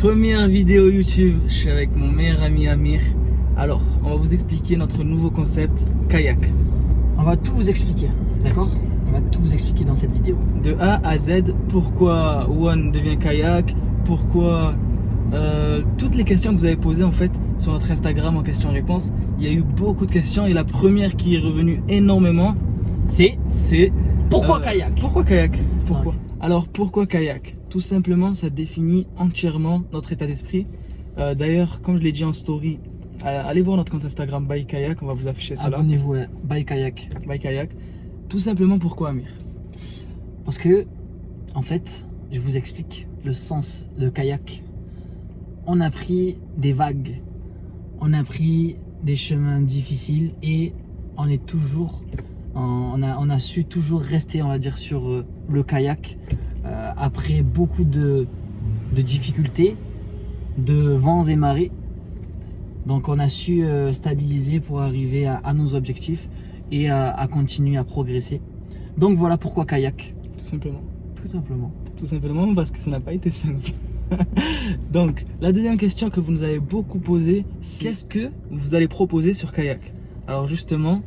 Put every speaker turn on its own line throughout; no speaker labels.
Première vidéo YouTube, je suis avec mon meilleur ami Amir. Alors, on va vous expliquer notre nouveau concept, kayak.
On va tout vous expliquer, d'accord? On va tout vous expliquer dans cette vidéo.
De A à Z, pourquoi One devient kayak, pourquoi toutes les questions que vous avez posées en fait sur notre Instagram en questions-réponses. Il y a eu beaucoup de questions et la première qui est revenue énormément, c'est
pourquoi kayak?
Pourquoi kayak? Pourquoi?
Okay.
Alors pourquoi kayak? Tout simplement, ça définit entièrement notre état d'esprit. D'ailleurs, comme je l'ai dit en story, allez voir notre compte Instagram by kayak, on va vous afficher ça là.
Abonnez-vous à by kayak.
By kayak. Tout simplement pourquoi, Amir?
Parce que, en fait, je vous explique le sens de kayak. On a pris des vagues, on a pris des chemins difficiles et on est toujours, on a su toujours rester, on va dire, sur le kayak après beaucoup de difficultés, de vents et marées. Donc on a su stabiliser pour arriver à nos objectifs et à continuer à progresser. Donc voilà pourquoi kayak.
Tout simplement.
Tout simplement.
Tout simplement parce que ça n'a pas été simple. Donc, la deuxième question que vous nous avez beaucoup posée, c'est qu'est-ce que vous allez proposer sur kayak? Alors justement,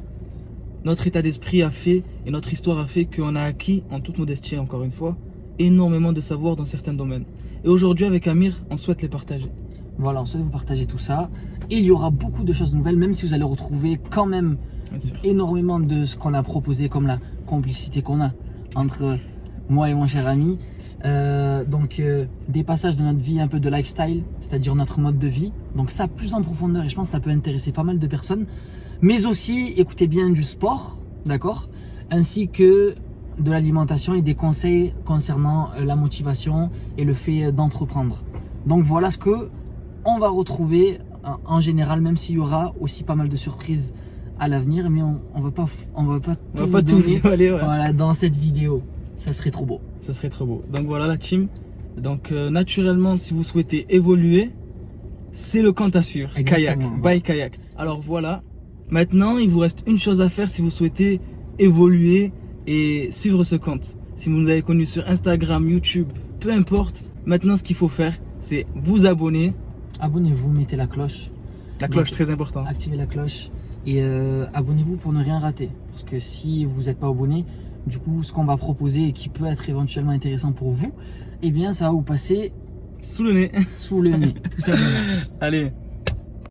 notre état d'esprit a fait et notre histoire a fait qu'on a acquis, en toute modestie encore une fois, énormément de savoir dans certains domaines. Et aujourd'hui avec Amir, on souhaite les partager.
Voilà, on souhaite vous partager tout ça. Et il y aura beaucoup de choses nouvelles, même si vous allez retrouver quand même énormément de ce qu'on a proposé, comme la complicité qu'on a entre moi et mon cher ami. Des passages de notre vie, un peu de lifestyle, c'est-à-dire notre mode de vie. Donc ça plus en profondeur et je pense que ça peut intéresser pas mal de personnes. Mais aussi, écoutez bien, du sport, d'accord? Ainsi que de l'alimentation et des conseils concernant la motivation et le fait d'entreprendre. Donc voilà ce que on va retrouver en général, même s'il y aura aussi pas mal de surprises à l'avenir, mais on va pas tout donner, voilà, dans cette vidéo. Ça serait trop beau.
Ça serait trop beau. Donc voilà la team. Donc naturellement, si vous souhaitez évoluer, c'est le compte à suivre. Kayak, by kayak. Alors voilà. Maintenant, il vous reste une chose à faire si vous souhaitez évoluer et suivre ce compte. Si vous nous avez connu sur Instagram, YouTube, peu importe. Maintenant, ce qu'il faut faire, c'est vous abonner.
Abonnez-vous, mettez la cloche.
La cloche, très important.
Activez la cloche et abonnez-vous pour ne rien rater. Parce que si vous n'êtes pas abonné, du coup, ce qu'on va proposer et qui peut être éventuellement intéressant pour vous, eh bien, ça va vous passer
sous le nez.
Sous le nez, tout simplement.
Allez.